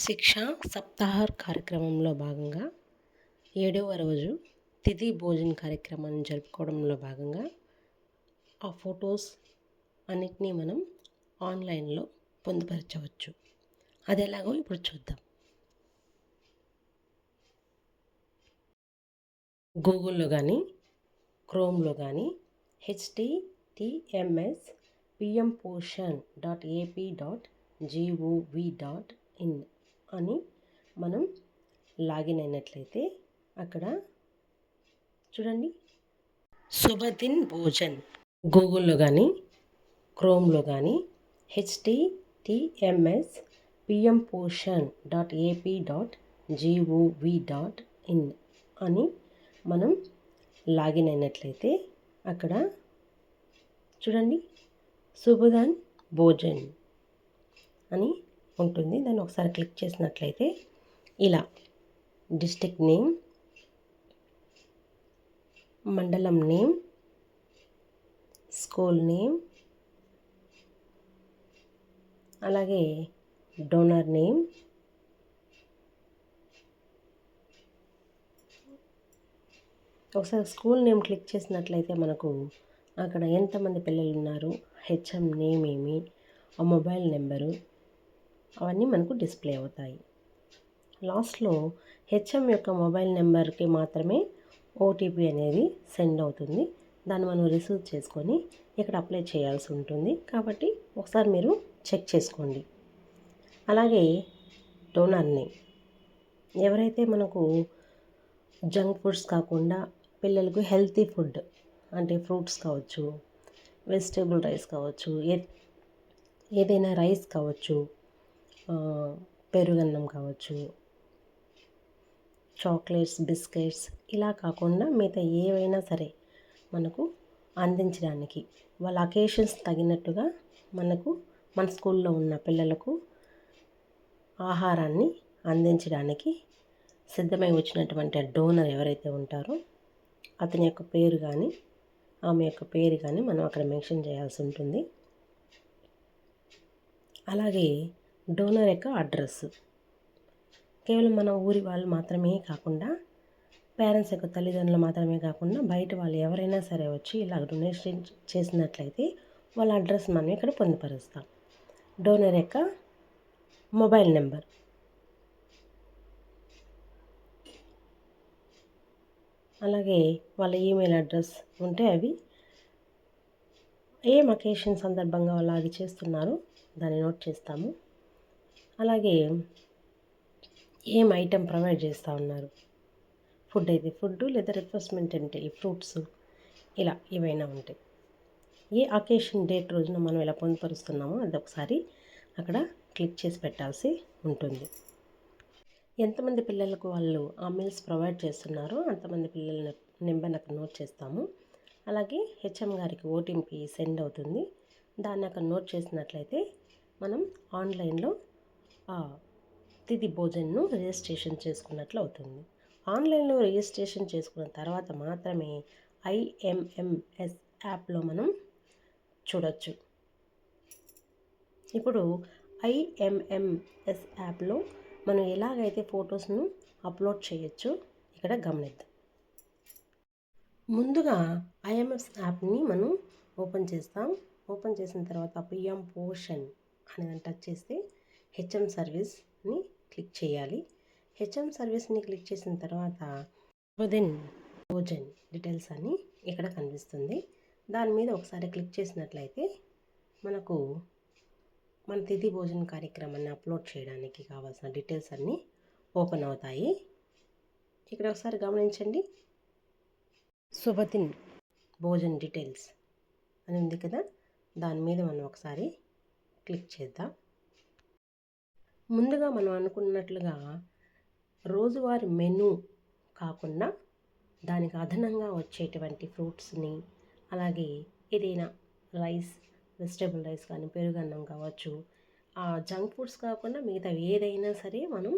శిక్ష సప్తాహర్ కార్యక్రమంలో భాగంగా 7వ రోజు తిథి భోజన్ కార్యక్రమాన్ని జరుపుకోవడంలో భాగంగా ఆ ఫొటోస్ అన్నిటినీ మనం ఆన్లైన్లో పొందుపరచవచ్చు. అది ఎలాగో ఇప్పుడు చూద్దాం. గూగుల్లో కానీ క్రోమ్లో కానీ https://pmposhan.ap.gov.in అని మనం లాగిన్ అయినట్లయితే అక్కడ చూడండి, శుభదిన్ భోజన్. గూగుల్లో కానీ క్రోమ్లో కానీ https://pmposhan.ap.gov.in అని మనం లాగిన్ అయినట్లయితే అక్కడ చూడండి, శుభదన్ భోజన్ అని ఉంటుంది. దాన్ని ఒకసారి క్లిక్ చేసినట్లయితే ఇలా డిస్ట్రిక్ట్ నేమ్, మండలం నేమ్, స్కూల్ నేమ్, అలాగే డోనర్ నేమ్, ఒకసారి స్కూల్ నేమ్ క్లిక్ చేసినట్లయితే మనకు అక్కడ ఎంతమంది పిల్లలు ఉన్నారు, హెచ్ఎం నేమ్ ఏమి, ఆ మొబైల్ నెంబరు అవన్నీ మనకు డిస్ప్లే అవుతాయి. లాస్ట్లో హెచ్ఎం యొక్క మొబైల్ నెంబర్కి మాత్రమే ఓటీపీ అనేది సెండ్ అవుతుంది. దాన్ని మనం రిసీవ్ చేసుకొని ఇక్కడ అప్లై చేయాల్సి ఉంటుంది. కాబట్టి ఒకసారి మీరు చెక్ చేసుకోండి. అలాగే డోనర్ నేమ్, ఎవరైతే మనకు జంక్ ఫుడ్స్ కాకుండా పిల్లలకు హెల్తీ ఫుడ్ అంటే ఫ్రూట్స్ కావచ్చు, వెజిటేబుల్ రైస్ కావచ్చు, ఏదైనా రైస్ కావచ్చు, పెరుగన్నం కావచ్చు, చాక్లెట్స్, బిస్కెట్స్ ఇలా కాకుండా మిగతా ఏవైనా సరే మనకు అందించడానికి వాళ్ళ అకేషన్స్ తగినట్టుగా మనకు మన స్కూల్లో ఉన్న పిల్లలకు ఆహారాన్ని అందించడానికి సిద్ధమై వచ్చినటువంటి డోనర్ ఎవరైతే ఉంటారో అతని యొక్క పేరు కానీ ఆమె యొక్క పేరు కానీ మనం అక్కడ మెన్షన్ చేయాల్సి ఉంటుంది. అలాగే డోనర్ యొక్క అడ్రస్ కేవలం మన ఊరి వాళ్ళు మాత్రమే కాకుండా, పేరెంట్స్ యొక్క తల్లిదండ్రులు మాత్రమే కాకుండా బయట వాళ్ళు ఎవరైనా సరే వచ్చి ఇలా డొనేషన్ చేసినట్లయితే వాళ్ళ అడ్రస్ మనం ఇక్కడ పొందుపరుస్తాం. డోనర్ యొక్క మొబైల్ నెంబర్, అలాగే వాళ్ళ ఈమెయిల్ అడ్రస్ ఉంటే అవి ఏం అకేషన్ సందర్భంగా వాళ్ళు అది చేస్తున్నారో దాన్ని నోట్ చేస్తాము. అలాగే ఏం ఐటెం ప్రొవైడ్ చేస్తూ ఉన్నారు, ఫుడ్ అయితే ఫుడ్, లేదా రిఫ్రెష్మెంట్ అంటే ఈ ఫ్రూట్స్ ఇలా ఏవైనా ఉంటాయి. ఏ అకేషన్ డేట్ రోజున మనం ఎలా పొందుపరుస్తున్నామో అది ఒకసారి అక్కడ క్లిక్ చేసి పెట్టాల్సి ఉంటుంది. ఎంతమంది పిల్లలకు వాళ్ళు ఆ మీల్స్ ప్రొవైడ్ చేస్తున్నారో అంతమంది పిల్లల నెంబర్ని అక్కడ నోట్ చేస్తాము. అలాగే హెచ్ఎం గారికి ఓటీపీ సెండ్ అవుతుంది. దాన్ని అక్కడ నోట్ చేసినట్లయితే మనం ఆన్లైన్లో తిథి భోజన్ను రిజిస్ట్రేషన్ చేసుకున్నట్లు అవుతుంది. ఆన్లైన్లో రిజిస్ట్రేషన్ చేసుకున్న తర్వాత మాత్రమే ఐఎంఎంఎస్ యాప్లో మనం చూడొచ్చు. ఇప్పుడు ఐఎంఎంఎస్ యాప్లో మనం ఎలాగైతే ఫొటోస్ను అప్లోడ్ చేయొచ్చో ఇక్కడ గమనిద్దాం. ముందుగా ఐఎంఎస్ యాప్ని మనం ఓపెన్ చేస్తాం. ఓపెన్ చేసిన తర్వాత పిఎం పోషన్ అని టచ్ చేస్తే హెచ్ఎం సర్వీస్ని క్లిక్ చేయాలి. హెచ్ఎం సర్వీస్ని క్లిక్ చేసిన తర్వాత విదిన్ భోజన్ డీటెయిల్స్ అని ఇక్కడ కనిపిస్తుంది. దాని మీద ఒకసారి క్లిక్ చేసినట్లయితే మనకు మన తిథి భోజన కార్యక్రమాన్ని అప్లోడ్ చేయడానికి కావాల్సిన డీటెయిల్స్ అన్నీ ఓపెన్ అవుతాయి. ఇక్కడ ఒకసారి గమనించండి, శుభదిన్ భోజన్ డీటెయిల్స్ అని ఉంది కదా, దాని మీద మనం ఒకసారి క్లిక్ చేద్దాం. ముందుగా మనం అనుకున్నట్లుగా రోజువారీ మెనూ కాకుండా దానికి అదనంగా వచ్చేటువంటి ఫ్రూట్స్ని, అలాగే ఏదైనా రైస్, వెజిటేబుల్ రైస్ కానీ పెరుగన్నం కావచ్చు, ఆ జంక్ ఫుడ్స్ కాకుండా మిగతా ఏదైనా సరే మనం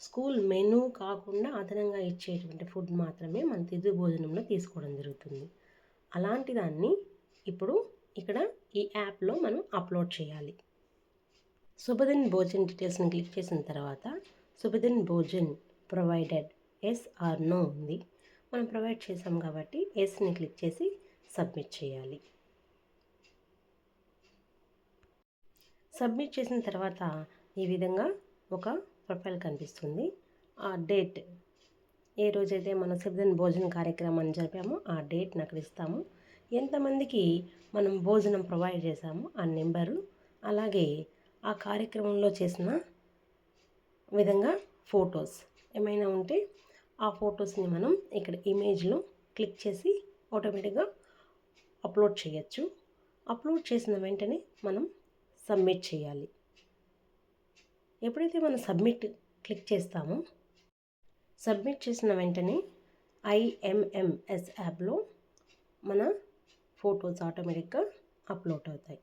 స్కూల్ మెనూ కాకుండా అదనంగా ఇచ్చేటువంటి ఫుడ్ మాత్రమే మన తిథి భోజనంలో తీసుకోవడం జరుగుతుంది. అలాంటి దాన్ని ఇప్పుడు ఇక్కడ ఈ యాప్లో మనం అప్లోడ్ చేయాలి. శుభదిన్ భోజన్ డీటెయిల్స్ని క్లిక్ చేసిన తర్వాత శుభదిన్ భోజన్ ప్రొవైడెడ్ ఎస్ ఆర్ నో ఉంది. మనం ప్రొవైడ్ చేసాం కాబట్టి ఎస్ని క్లిక్ చేసి సబ్మిట్ చేయాలి. సబ్మిట్ చేసిన తర్వాత ఈ విధంగా ఒక ప్రొఫైల్ కనిపిస్తుంది. ఆ డేట్ ఏ రోజైతే మనం శుభదిన్ భోజన కార్యక్రమాన్ని జరిపామో ఆ డేట్ని అక్కడ ఇస్తాము. ఎంతమందికి మనం భోజనం ప్రొవైడ్ చేసామో ఆ నెంబరు, అలాగే ఆ కార్యక్రమంలో చేసిన విధంగా ఫొటోస్ ఏమైనా ఉంటే ఆ ఫొటోస్ని మనం ఇక్కడ ఇమేజ్లో క్లిక్ చేసి ఆటోమేటిక్గా అప్లోడ్ చేయొచ్చు. అప్లోడ్ చేసిన వెంటనే మనం సబ్మిట్ చేయాలి. ఎప్పుడైతే మనం సబ్మిట్ క్లిక్ చేస్తామో సబ్మిట్ చేసిన వెంటనే IMMS యాప్లో మన ఫొటోస్ ఆటోమేటిక్గా అప్లోడ్ అవుతాయి.